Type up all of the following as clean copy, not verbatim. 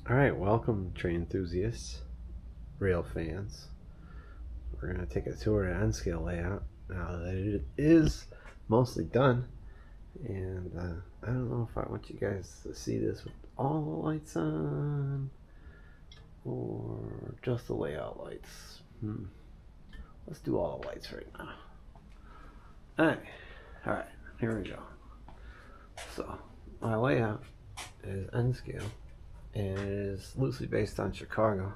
Alright, welcome train enthusiasts, rail fans. We're going to take a tour of N-scale layout now that it is mostly done. And I don't know if I want you guys to see this with all the lights on or just the layout lights. Let's do all the lights right now. Alright, here we go. So, my layout is N-scale. And it is loosely based on Chicago,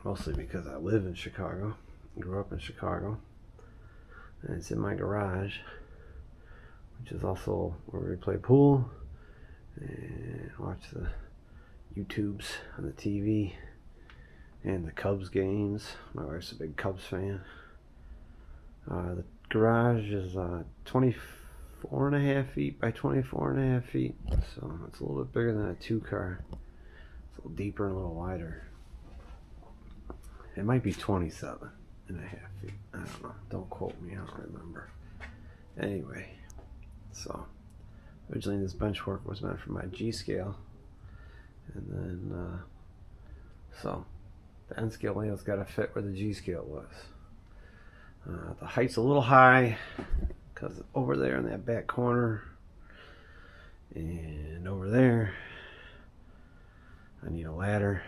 mostly because I live in Chicago, grew up in Chicago, and it's in my garage, which is also where we play pool and watch the YouTubes on the TV and the Cubs games. My wife's a big Cubs fan. The garage is 24.5 feet by 24.5 feet, so it's a little bit bigger than a 2-car. It's a little deeper and a little wider. It might be 27.5 feet. I don't know. Don't quote me. I don't remember. Anyway, so originally this bench work was meant for my G scale, and then so the N scale layout's got to fit where the G scale was. The height's a little high because over there in that back corner and over there I need a ladder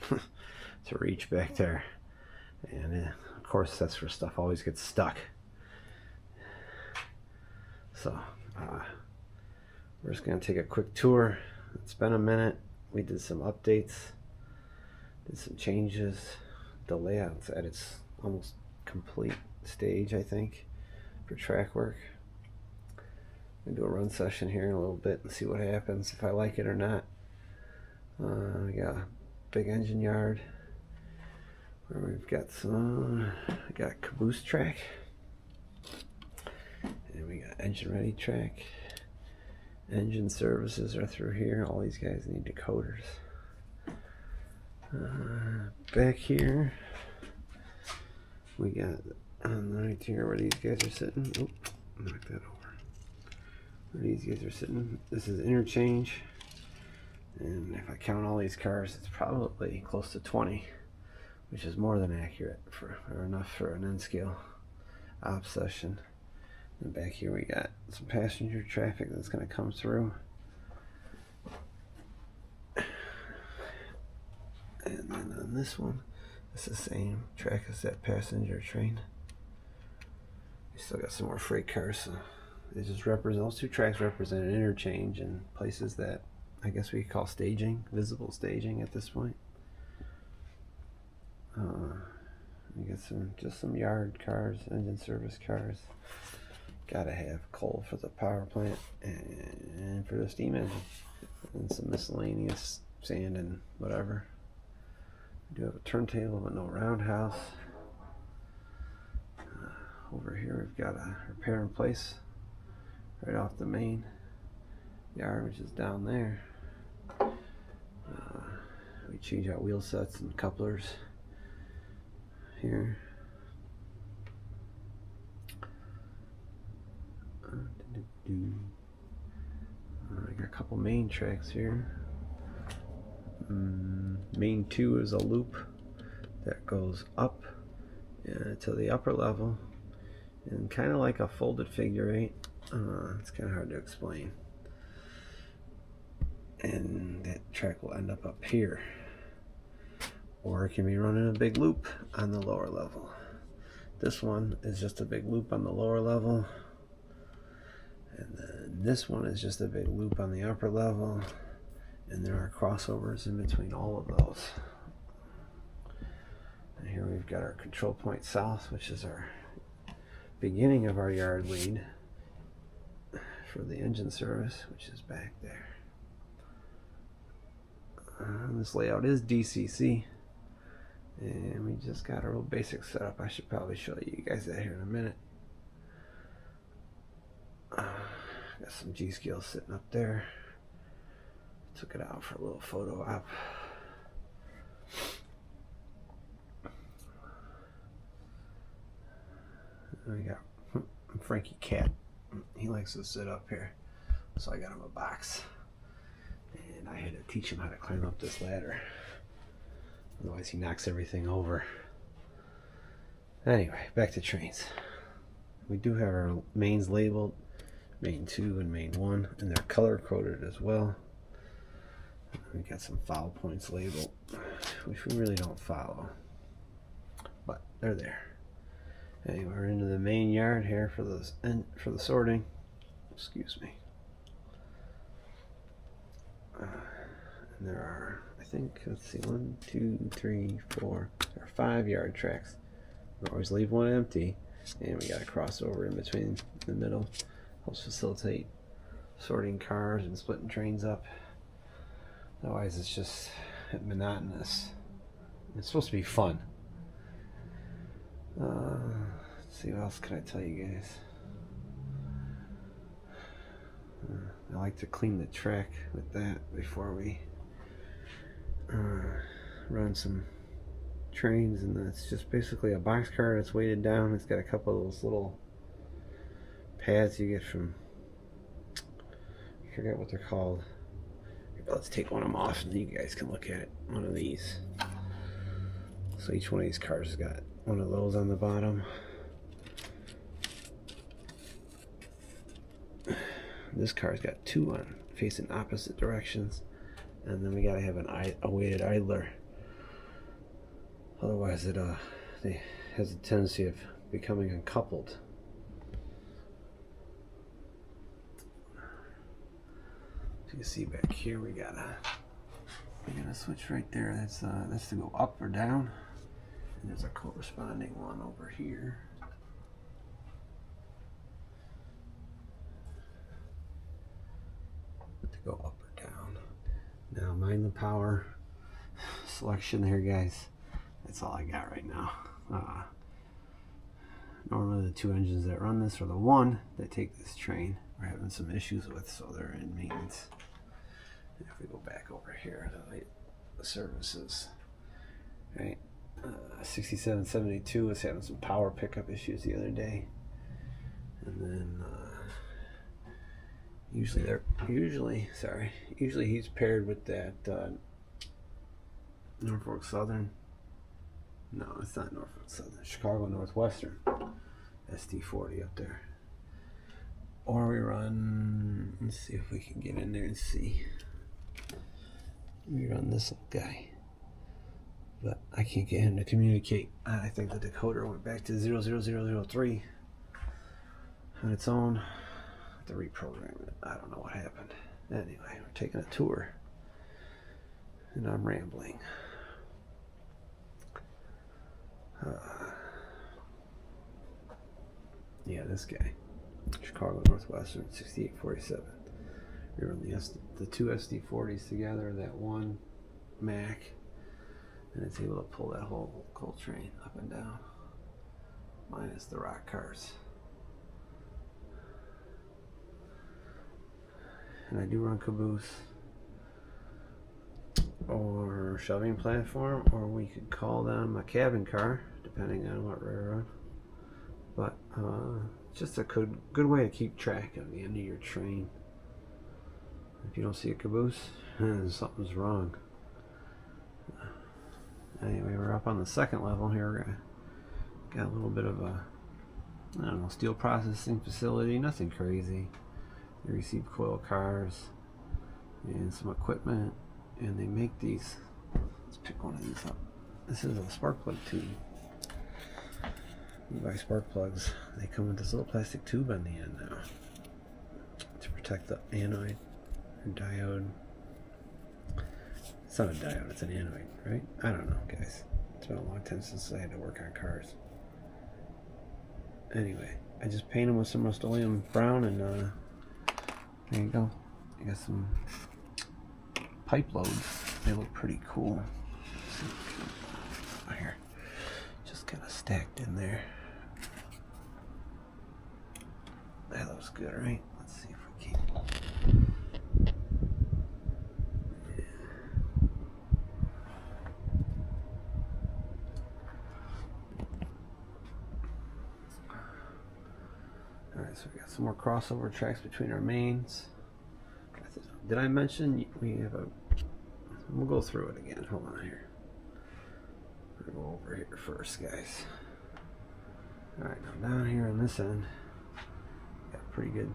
to reach back there, and of course that's where stuff always gets stuck. So we're just going to take a quick tour. It's been a minute. We did some updates, did some changes. The layout's at its almost complete stage, I think, for track work. I'm going to do a run session here in a little bit and see what happens, if I like it or not. We got a big engine yard where we've got we got caboose track, and we got engine ready track. Engine services are through here. All these guys need decoders. Back here we got right here where these guys are sitting. Oh, knock that over. Where these guys are sitting. This is interchange, and if I count all these cars, it's probably close to 20, which is more than accurate or enough for an N-scale op session. And back here we got some passenger traffic that's going to come through. And then on this one, it's the same track as that passenger train. We still got some more freight cars, so they just represent, those two tracks represent an interchange and places that I guess we call staging, visible staging at this point. We got some yard cars, engine service cars. Gotta have coal for the power plant and for the steam engine, and some miscellaneous sand and whatever. We do have a turntable but no roundhouse. Over here we've got a repair and place right off the main yard, which is down there. We change out wheel sets and couplers here. I got a couple main tracks here. Main 2 is a loop that goes up to the upper level, and kind of like a folded figure 8. It's kind of hard to explain. And that track will end up here, or it can be running a big loop on the lower level. This one is just a big loop on the lower level, and then this one is just a big loop on the upper level, and there are crossovers in between all of those. And here we've got our control point south, which is our beginning of our yard lead for the engine service, which is back there. This layout is DCC, and we just got a real basic setup. I should probably show you guys that here in a minute. Got some G scales sitting up there. Took it out for a little photo op. And we got Frankie Cat. He likes to sit up here, so I got him a box. and I had to teach him how to climb up this ladder. Otherwise he knocks everything over. Anyway, back to trains. We do have our mains labeled, main 2 and main 1, and they're color coded as well. We got some foul points labeled, which we really don't follow, but they're there. Anyway, we're into the main yard here for the sorting. Excuse me. And there are, I think, let's see, 1, 2, 3, 4. There are 5 yard tracks. We always leave one empty, and we got a crossover in between the middle. Helps facilitate sorting cars and splitting trains up. Otherwise, it's just monotonous. It's supposed to be fun. Let's see, what else can I tell you guys? I like to clean the track with that before we run some trains, and it's just basically a box car that's weighted down. It's got a couple of those little pads you get from, I forget what they're called. Let's take one of them off and you guys can look at it. One of these. So each one of these cars has got one of those on the bottom. This car's got 2 on, facing opposite directions, and then we gotta have a weighted idler. Otherwise, it has a tendency of becoming uncoupled. So you can see back here, we got a switch right there. That's to go up or down, and there's a corresponding one over here. Go up or down. Now mind the power selection here, guys. That's all I got right now. Normally the 2 engines that run this are the one that take this train we're having some issues with, so they're in maintenance. And if we go back over here to the services, right, 6772 was having some power pickup issues the other day, and then usually he's paired with that Norfolk Southern. No, it's not Norfolk Southern. Chicago Northwestern SD40 up there. Or we run. Let's see if we can get in there and see. We run this little guy, but I can't get him to communicate. I think the decoder went back to 00003 on its own. To reprogram it. I don't know what happened. Anyway, we're taking a tour, and I'm rambling. Yeah, this guy, Chicago Northwestern 6847. We run the 2 SD40s together, that one Mac, and it's able to pull that whole coal train up and down, minus the rock cars. And I do run caboose or shoving platform, or we could call them a cabin car, depending on what railroad. But just a good way to keep track of the end of your train. If you don't see a caboose, something's wrong. Anyway, we're up on the 2nd level here. Got a little bit of a, I don't know, steel processing facility, nothing crazy. They receive coil cars and some equipment, and they make these. Let's pick one of these up. This is a spark plug tube. You buy spark plugs, they come with this little plastic tube on the end now to protect the anode or diode. It's not a diode, it's an anode, right? I don't know, guys. It's been a long time since I had to work on cars. Anyway, I just paint them with some Rust-Oleum brown, and there you go. I got some pipe loads. They look pretty cool. Here, just kind of stacked in there. That looks good, right? Let's see if we can. Yeah. All right, so we got some more crossover tracks between our mains. Got this did I mention we have a... We'll go through it again. Hold on here. We're going to go over here first, guys. Alright, now down here on this end, got pretty good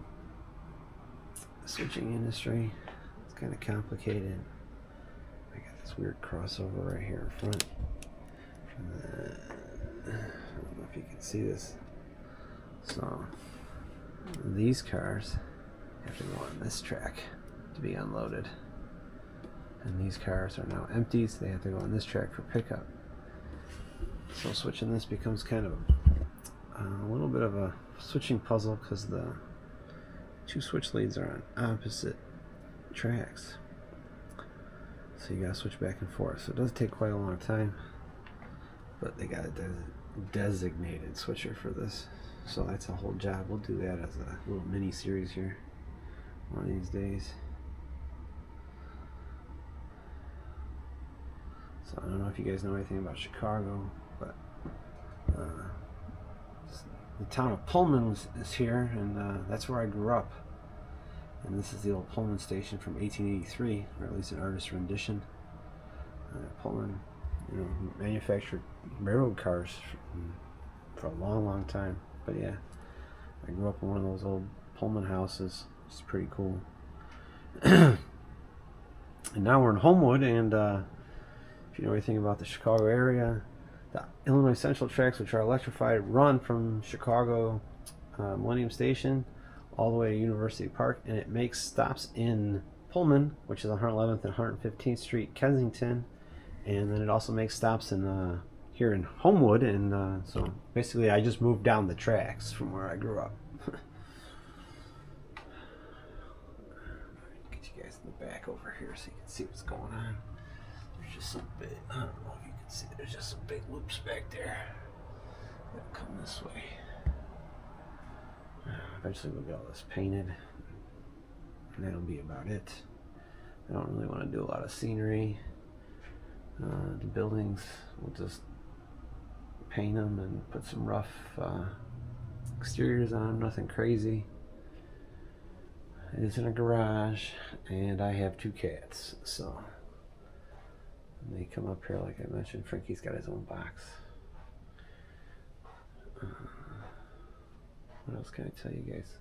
switching industry. It's kind of complicated. I got this weird crossover right here in front. I don't know if you can see this. So, these cars have to go on this track to be unloaded. And these cars are now empty, so they have to go on this track for pickup. So switching this becomes kind of a little bit of a switching puzzle because the two switch leads are on opposite tracks. So you gotta switch back and forth. So it does take quite a long time, but they got a designated switcher for this. So that's a whole job. We'll do that as a little mini series here one of these days. So I don't know if you guys know anything about Chicago, but the town of Pullman is here, and that's where I grew up. And this is the old Pullman station from 1883, or at least an artist's rendition. Pullman, you know, manufactured railroad cars for a long, long time. But yeah, I grew up in one of those old Pullman houses. It's pretty cool. And now we're in Homewood, and if you know anything about the Chicago area, the Illinois Central tracks, which are electrified, run from Chicago Millennium Station all the way to University Park, and it makes stops in Pullman, which is 111th and 115th Street, Kensington, and then it also makes stops in here in Homewood, and so basically I just moved down the tracks from where I grew up. Get you guys in the back over here so you can see what's going on. There's just some big, I don't know if you can see, there's just some big loops back there that come this way. Eventually we'll get all this painted, and that'll be about it. I don't really want to do a lot of scenery. The buildings, we'll just paint them and put some rough exteriors on them, nothing crazy. It is in a garage, and I have 2 cats, so they come up here like I mentioned. Frankie's got his own box. What else can I tell you guys?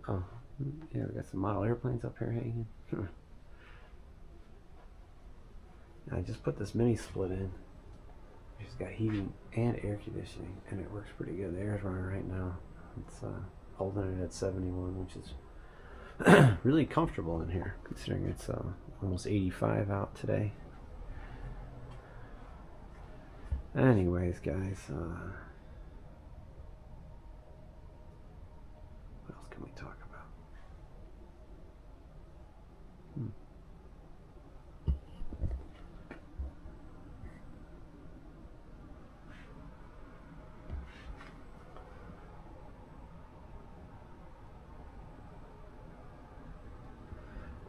Oh, yeah, we got some model airplanes up here hanging. I just put this mini split in. It's got heating and air conditioning, and it works pretty good. The air's running right now. It's holding it at 71, which is really comfortable in here, considering it's almost 85 out today. Anyways, guys, what else can we talk about?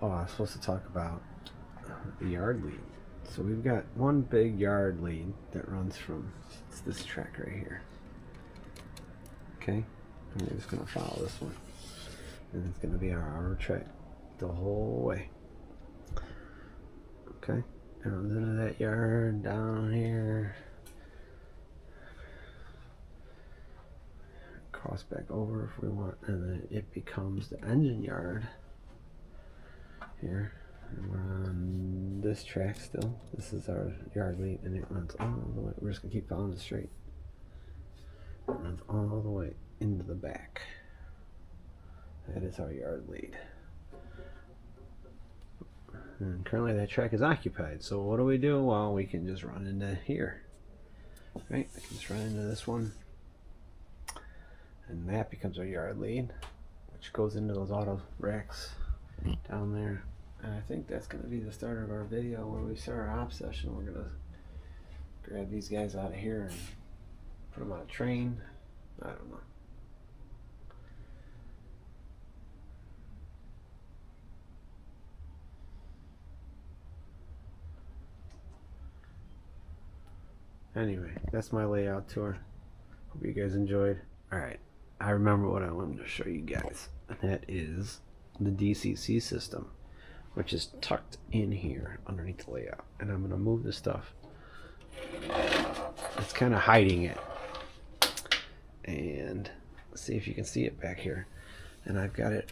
Oh, I was supposed to talk about the yard lead. So we've got one big yard lead that runs from this track right here. Okay, and we're just going to follow this one. And it's going to be our track the whole way. Okay, it runs into that yard down here. Cross back over if we want, and then it becomes the engine yard here. And we're on this track still. This is our yard lead, and it runs all the way. We're just gonna keep following it straight. It runs all the way into the back. That is our yard lead. And currently that track is occupied. So what do? Well, we can just run into here. Right? I can just run into this one. And that becomes our yard lead, which goes into those auto racks down there. And I think that's going to be the start of our video where we start our op session. We're going to grab these guys out of here and put them on a train. I don't know. Anyway, that's my layout tour. Hope you guys enjoyed. Alright, I remember what I wanted to show you guys, and that is the DCC system, which is tucked in here underneath the layout. And I'm going to move this stuff. It's kind of hiding it. And see if you can see it back here. And I've got it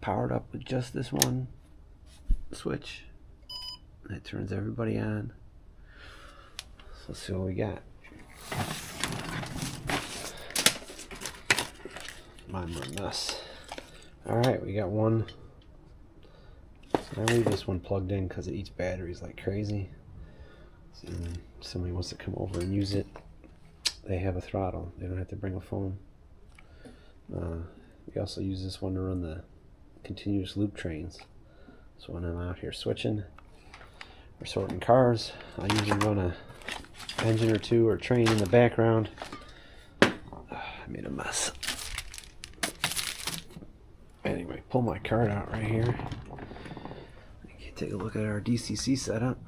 powered up with just this one switch. And it turns everybody on. So let's see what we got. Mine were a mess. Alright, we got one. So I leave this one plugged in because it eats batteries like crazy. So if somebody wants to come over and use it, they have a throttle. They don't have to bring a phone. We also use this one to run the continuous loop trains. So when I'm out here switching or sorting cars, I usually run a engine or two or train in the background. I made a mess. Anyway, pull my card out right here. Take a look at our DCC setup,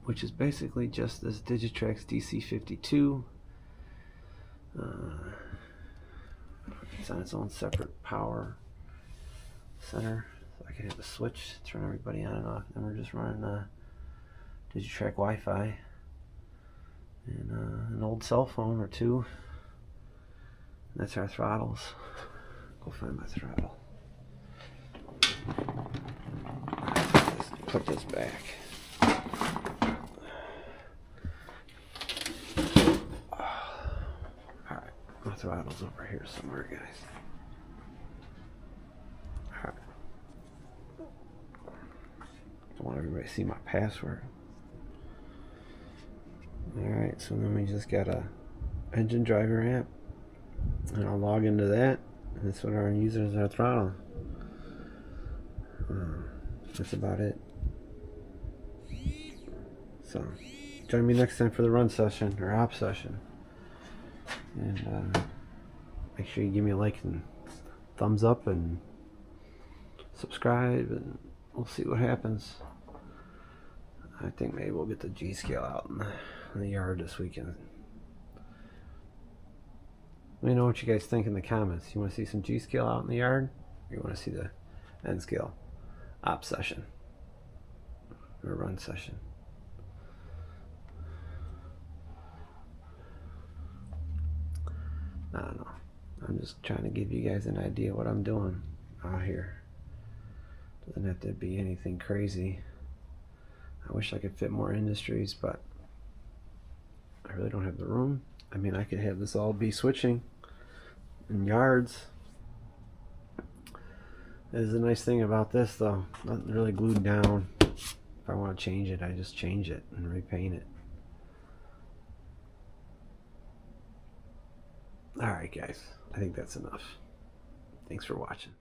which is basically just this Digitrax DC52. It's on its own separate power center, so I can have a switch, turn everybody on and off. Then we're just running Digitrax Wi-Fi and an old cell phone or two. And that's our throttles. Go find my throttle. Put this back. Alright, my throttle's over here somewhere, guys. Alright. I want everybody to see my password. Alright, so then we just got a engine driver app. And I'll log into that. And that's what our users are throttle. That's about it. So, join me next time for the run session or op session. And make sure you give me a like and thumbs up and subscribe, and we'll see what happens. I think maybe we'll get the G-Scale out in the yard this weekend. Let me know what you guys think in the comments. You want to see some G-Scale out in the yard? Or you want to see the N-Scale op session or run session? I don't know. I'm just trying to give you guys an idea what I'm doing out here. Doesn't have to be anything crazy. I wish I could fit more industries, but I really don't have the room. I mean, I could have this all be switching in yards. There's a nice thing about this though. Nothing really glued down. If I want to change it, I just change it and repaint it. Alright guys, I think that's enough. Thanks for watching.